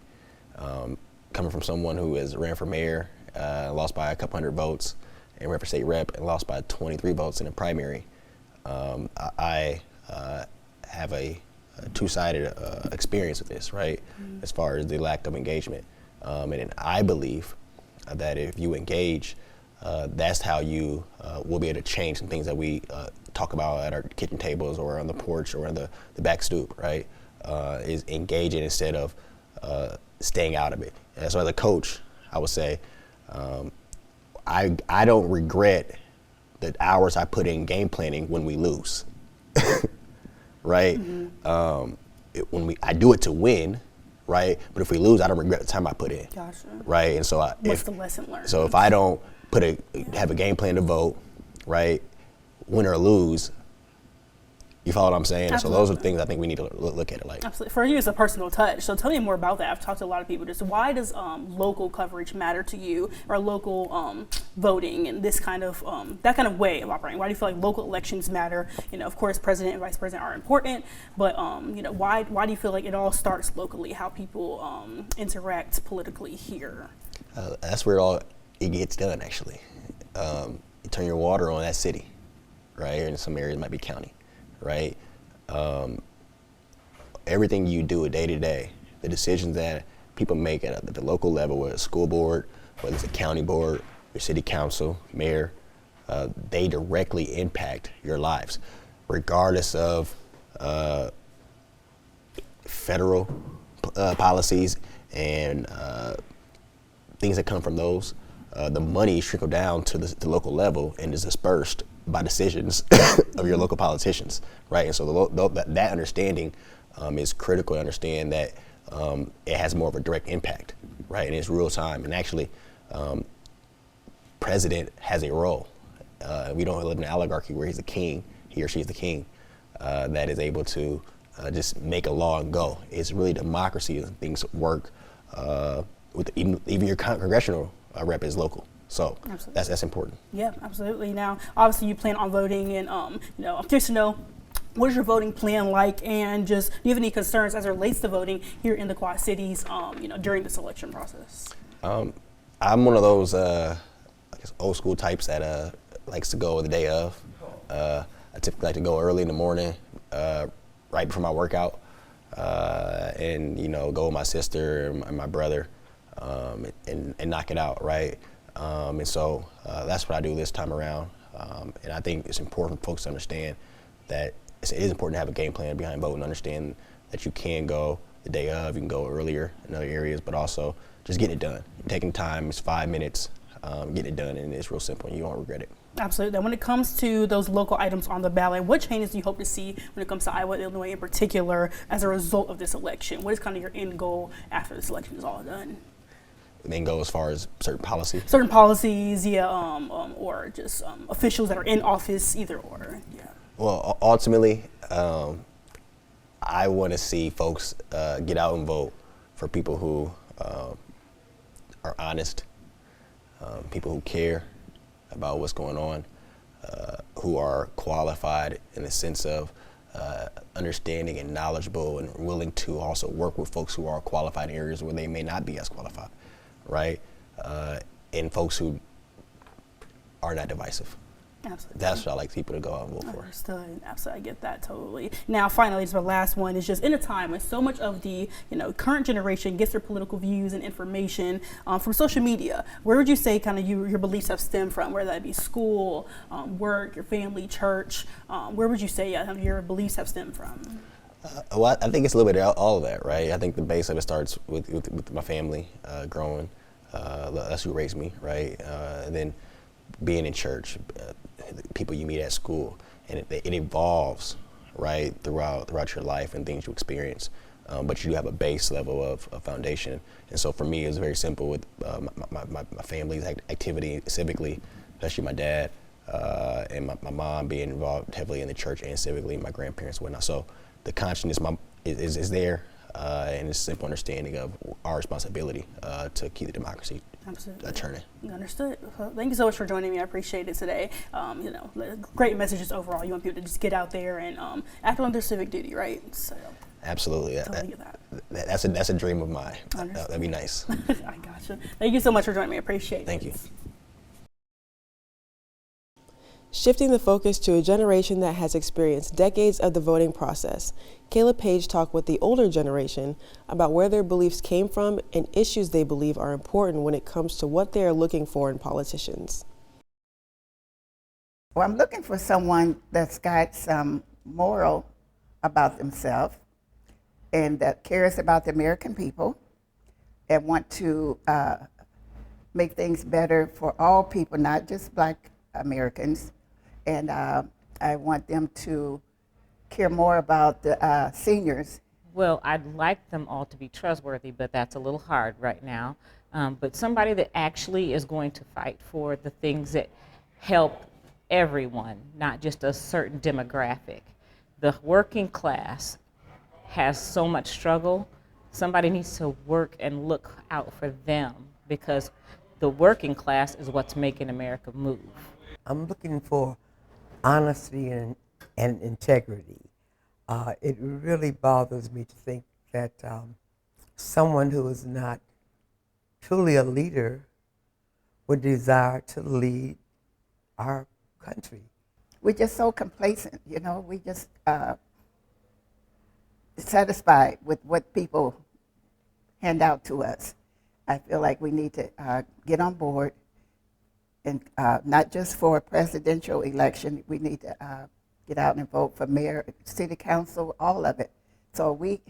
Coming from someone who has ran for mayor, lost by a couple hundred votes, and ran for state rep and lost by 23 votes in a primary, I have a two-sided experience with this, right? Mm-hmm. As far as the lack of engagement. And I believe that if you engage, that's how you will be able to change some things that we talk about at our kitchen tables or on the porch or on the back stoop, right? Is engaging instead of staying out of it. And so as a coach, I would say, I don't regret the hours I put in game planning when we lose, right? Mm-hmm. I do it to win, right? But if we lose, I don't regret the time I put in, gotcha, right? And so what's the lesson learned? So if I don't have a game plan to vote, right, win or lose, you follow what I'm saying? Absolutely. So those are the things I think we need to look at it like. Absolutely. For you, it's a personal touch. So tell me more about that. I've talked to a lot of people. Just why does local coverage matter to you, or local voting and this kind of that kind of way of operating? Why do you feel like local elections matter? Of course, president and vice president are important, but why do you feel like it all starts locally? How people interact politically here? That's where it gets done. Actually, you turn your water on that city, right? In some areas, it might be county. Right? Everything you do day to day, the decisions that people make at the local level, whether it's a school board, whether it's a county board, your city council, mayor, they directly impact your lives, regardless of federal policies and things that come from those. the money trickle down to the local level and is dispersed by decisions of your local politicians, right? And so that understanding is critical to understand that it has more of a direct impact, right? And it's real time. And actually, president has a role. We don't live in an oligarchy where he's a king, he or she's the king, that is able to just make a law and go. It's really democracy and things work with even your congressional rep is local. So that's important. Yeah, absolutely. Now, obviously, you plan on voting, and I'm curious to know, what is your voting plan like, and just do you have any concerns as it relates to voting here in the Quad Cities, during this election process? I'm one of those, I guess, old school types that likes to go the day of. I typically like to go early in the morning, right before my workout, and go with my sister and my brother, and knock it out, right? And so that's what I do this time around. And I think it's important for folks to understand that it is important to have a game plan behind voting, understand that you can go the day of, you can go earlier in other areas, but also just get it done. Taking time, it's 5 minutes, get it done, and it's real simple, and you won't regret it. Absolutely. When it comes to those local items on the ballot, what changes do you hope to see when it comes to Iowa, Illinois in particular, as a result of this election? What is kind of your end goal after this election is all done? Then go as far as certain policy. Certain policies, yeah, or just officials that are in office, either or, yeah. Well, ultimately, I want to see folks get out and vote for people who are honest, people who care about what's going on, who are qualified in the sense of understanding and knowledgeable and willing to also work with folks who are qualified in areas where they may not be as qualified, right? And folks who are not divisive. Absolutely. That's what I like people to go out and vote for. Understood. Absolutely, I get that totally. Now, finally, just my last one is just in a time when so much of the current generation gets their political views and information from social media. Where would you say kind of your beliefs have stemmed from? Whether that be school, work, your family, church. Where would you say your beliefs have stemmed from? Well, I think it's a little bit of all of that, right? I think the base of it starts with my family growing. That's who raised me, right? And then being in church, people you meet at school, and it evolves, right, throughout your life and things you experience. But you do have a base level of foundation. And so for me, it was very simple with my family's activity civically, especially my dad, and my mom being involved heavily in the church and civically, my grandparents and whatnot. So the consciousness is there, and it's a simple understanding of our responsibility to keep the democracy churning. Understood. Well, thank you so much for joining me. I appreciate it today. Great messages overall. You want people to just get out there and act on their civic duty, right? So, absolutely. Totally get that. That's a dream of mine. That'd be nice. I gotcha. Thank you so much for joining me. I appreciate it. Thank you. Shifting the focus to a generation that has experienced decades of the voting process, Kayla Page talked with the older generation about where their beliefs came from and issues they believe are important when it comes to what they are looking for in politicians. Well, I'm looking for someone that's got some moral about themselves and that cares about the American people and want to make things better for all people, not just Black Americans. And I want them to care more about the seniors. Well, I'd like them all to be trustworthy, but that's a little hard right now. But somebody that actually is going to fight for the things that help everyone, not just a certain demographic. The working class has so much struggle. Somebody needs to work and look out for them, because the working class is what's making America move. I'm looking for honesty and integrity. It really bothers me to think that someone who is not truly a leader would desire to lead our country. We're just so complacent, we just satisfied with what people hand out to us. I feel like we need to get on board, and not just for a presidential election. We need to get out and vote for mayor, city council, all of it. So we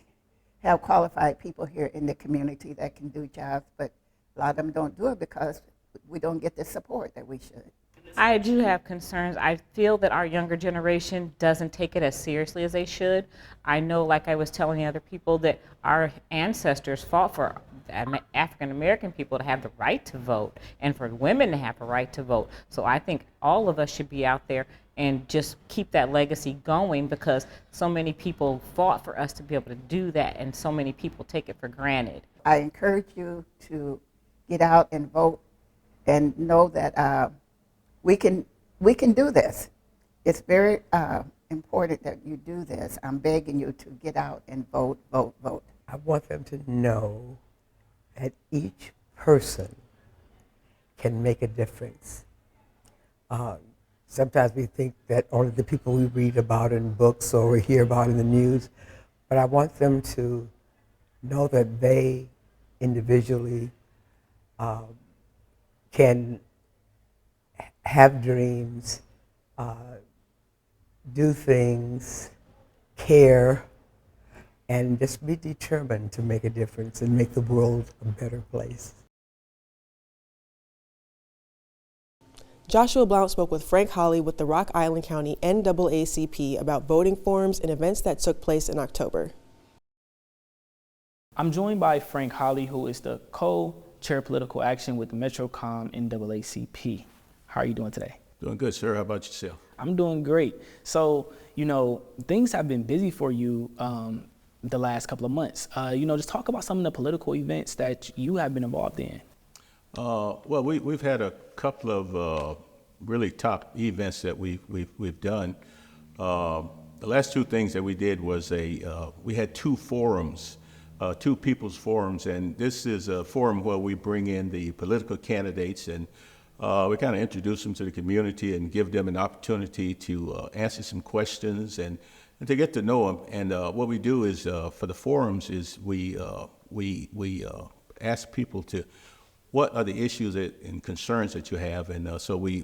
have qualified people here in the community that can do jobs, but a lot of them don't do it because we don't get the support that we should. I do have concerns. I feel that our younger generation doesn't take it as seriously as they should. I know, like I was telling other people, that our ancestors fought for African American people to have the right to vote and for women to have a right to vote. So I think all of us should be out there and just keep that legacy going, because so many people fought for us to be able to do that, and so many people take it for granted. I encourage you to get out and vote and know that we can do this. It's very important that you do this. I'm begging you to get out and vote, vote, vote. I want them to know that each person can make a difference. Sometimes we think that only the people we read about in books or we hear about in the news, but I want them to know that they individually can have dreams, do things, care, and just be determined to make a difference and make the world a better place. Joshua Blount spoke with Frank Holly with the Rock Island County NAACP about voting forums and events that took place in I'm joined by Frank Holly, who is the co-chair political action with MetroCom NAACP. How are you doing today? Doing good, sir. How about yourself? I'm doing great. So, things have been busy for you the last couple of months. Just talk about some of the political events that you have been involved in. Well, we've had a couple of really top events that we've done. The last two things that we did was we had two forums, two people's forums, and this is a forum where we bring in the political candidates and we kind of introduce them to the community and give them an opportunity to answer some questions and to get to know them. And what we do is for the forums is we ask people to what are the issues and concerns that you have, and so we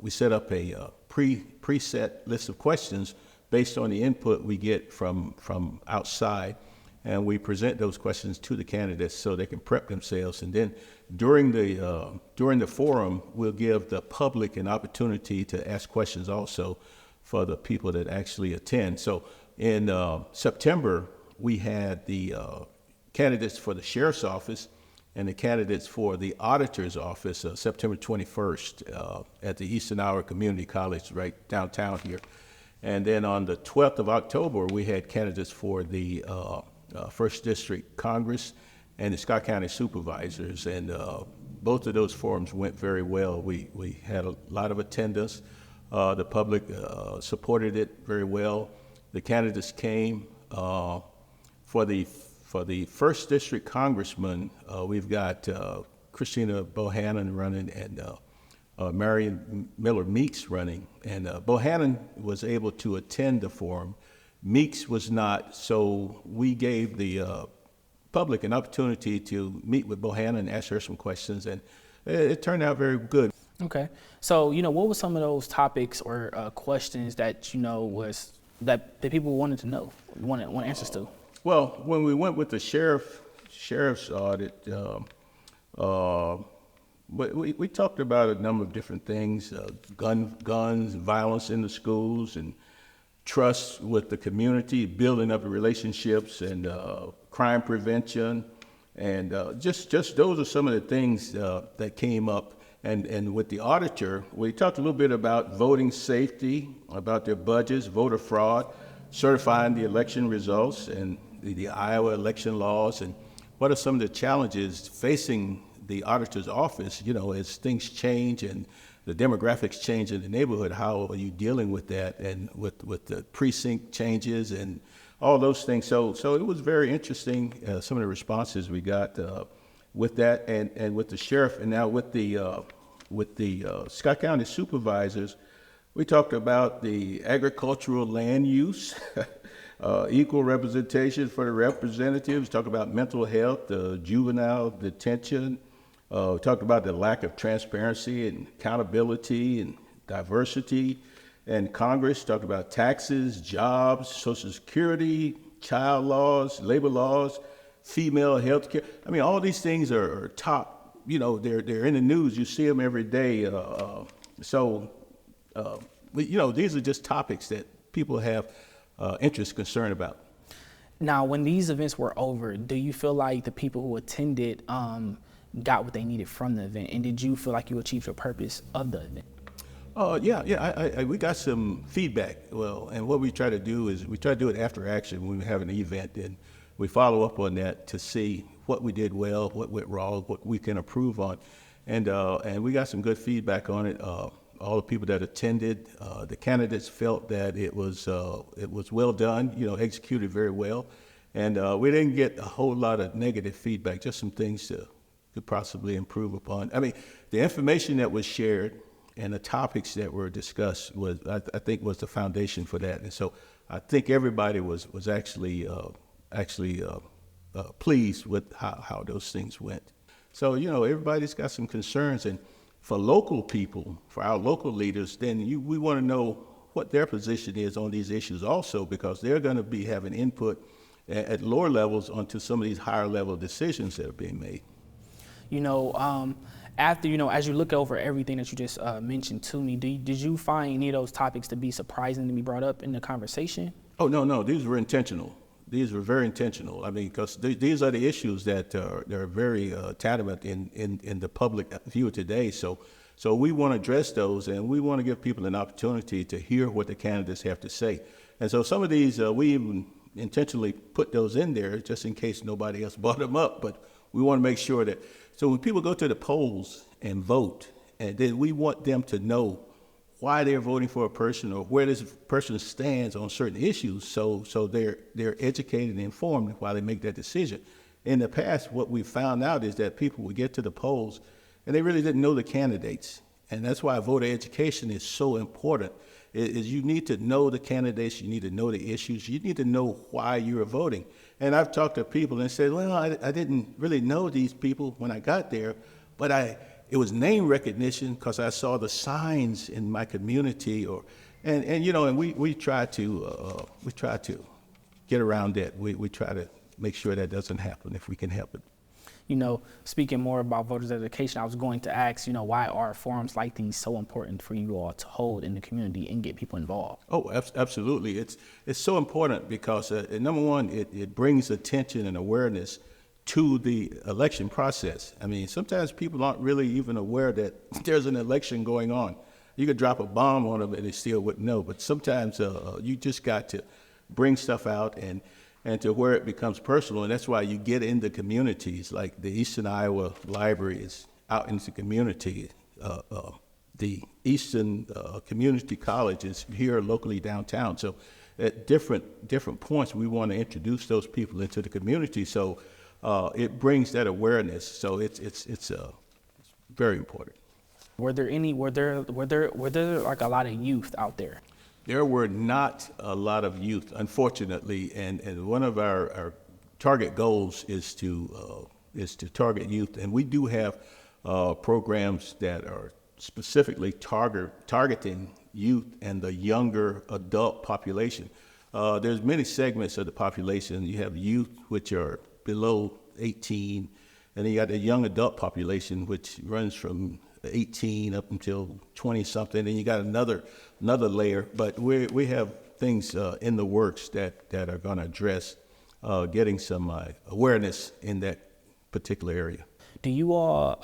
set up a preset list of questions based on the input we get from outside, and we present those questions to the candidates so they can prep themselves. And then during the forum, we'll give the public an opportunity to ask questions also for the people that actually attend. So in September, we had the candidates for the sheriff's office and the candidates for the auditor's office, September 21st at the Eastern Hour Community College right downtown here. And then on the 12th of October, we had candidates for the First District Congress and the Scott County Supervisors. And both of those forums went very well. We had a lot of attendance. The public supported it very well. The candidates came. For the First District Congressman, we've got Christina Bohannon running and Marion Miller Meeks running. And Bohannon was able to attend the forum. Meeks was not, so we gave the public an opportunity to meet with Bohannon and ask her some questions, and it turned out very good. Okay. So, what were some of those topics or questions that, that people wanted to know, want answers to? Well, when we went with the sheriff's audit, we talked about a number of different things, guns, violence in the schools, and trust with the community, building up relationships, and crime prevention, and just those are some of the things that came up. And with the auditor, we talked a little bit about voting safety, about their budgets, voter fraud, certifying the election results, and the Iowa election laws, and what are some of the challenges facing the auditor's office, as things change and the demographics change in the neighborhood. How are you dealing with that, and with the precinct changes and all those things? So it was very interesting, some of the responses we got with that, and with the sheriff, and now with the Scott County Supervisors. We talked about the agricultural land use, equal representation for the representatives, talked about mental health, juvenile detention, talked about the lack of transparency and accountability and diversity. And Congress talked about taxes, jobs, Social Security, child laws, labor laws, female health care. I mean, all these things are top you know, they're in the news. You see them every day. You know, these are just topics that people have interest, concern about. Now, when these events were over, do you feel like the people who attended got what they needed from the event? And did you feel like you achieved your purpose of the event? We got some feedback. Well, and what we try to do is we try to do it after action when we have an event, and we follow up on that to see what we did well, what went wrong, what we can improve on, and we got some good feedback on it. All the people that attended, the candidates felt that it was well done, you know, executed very well, and we didn't get a whole lot of negative feedback, just some things to possibly improve upon. I mean, the information that was shared and the topics that were discussed was, I think, was the foundation for that. And so I think everybody was actually pleased with how those things went. So, you know, everybody's got some concerns. And for local people, for our local leaders, then we want to know what their position is on these issues also, because they're going to be having input at lower levels onto some of these higher level decisions that are being made. You know, after, you know, as you look over everything that you just mentioned to me, did you find any of those topics to be surprising to be brought up in the conversation? Oh, No, these were intentional. These were very intentional. I mean, because these are the issues that are very tantamount in the public view today. So we want to address those, and we want to give people an opportunity to hear what the candidates have to say. And so some of these, we even intentionally put those in there just in case nobody else brought them up. But we want to make sure that, so when people go to the polls and vote, and then we want them to know why they're voting for a person or where this person stands on certain issues, so they're educated and informed while they make that decision. In the past, what we found out is that people would get to the polls and they really didn't know the candidates. And that's why voter education is so important. Is you need to know the candidates, you need to know the issues, you need to know why you're voting. And I've talked to people and said, well, I didn't really know these people when I got there, but it was name recognition because I saw the signs in my community, and you know, and we try to get around that. We try to make sure that doesn't happen if we can help it. You know, speaking more about voters education, I was going to ask, you know, why are forums like these so important for you all to hold in the community and get people involved? Oh, absolutely. It's so important because number one, it brings attention and awareness to the election process. I mean, sometimes people aren't really even aware that there's an election going on. You could drop a bomb on them and they still wouldn't know, but sometimes you just got to bring stuff out and to where it becomes personal, and that's why you get into communities like the Eastern Iowa Library is out into the community. The Eastern Community College is here locally downtown. So at different points, we want to introduce those people into the community. So it brings that awareness. So it's very important. Were there like a lot of youth out there? There were not a lot of youth, unfortunately, and one of our target goals is to target youth, and we do have programs that are specifically targeting youth and the younger adult population. There's many segments of the population. You have youth, which are below 18, and then you got the young adult population, which runs from 18 up until 20 something, and you got another layer. But we have things in the works that are going to address getting some awareness in that particular area. Do you all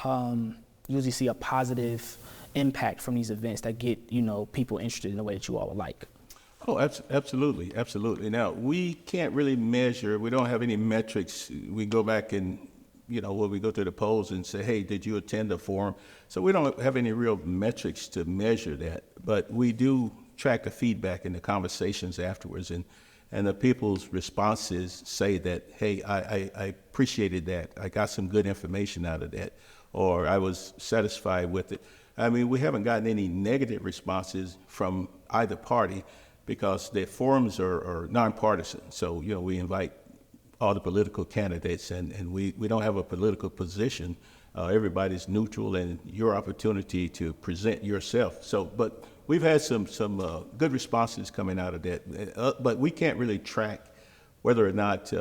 usually see a positive impact from these events that get, you know, people interested in the way that you all would like? Oh, absolutely. Now, we can't really measure. We don't have any metrics. We go back and, you know, when we go to the polls and say, hey, did you attend the forum? So we don't have any real metrics to measure that, but we do track the feedback and the conversations afterwards, and the people's responses say that, hey, I appreciated that. I got some good information out of that, or I was satisfied with it. I mean, we haven't gotten any negative responses from either party because the forums are nonpartisan. So, you know, we invite all the political candidates, and we don't have a political position. Everybody's neutral, and your opportunity to present yourself. So, but we've had some good responses coming out of that, but we can't really track whether or not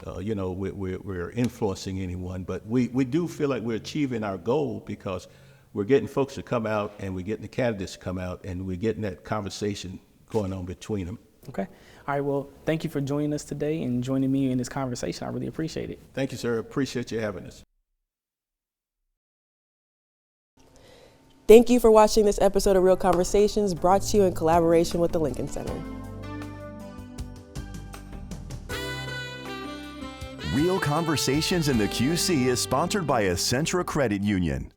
we're influencing anyone, but we do feel like we're achieving our goal because we're getting folks to come out and we're getting the candidates to come out and we're getting that conversation going on between them. Okay. All right. Well, thank you for joining us today and joining me in this conversation. I really appreciate it. Thank you, sir. Appreciate you having us. Thank you for watching this episode of Real Conversations, brought to you in collaboration with the Lincoln Center. Real Conversations in the QC is sponsored by Essentra Credit Union.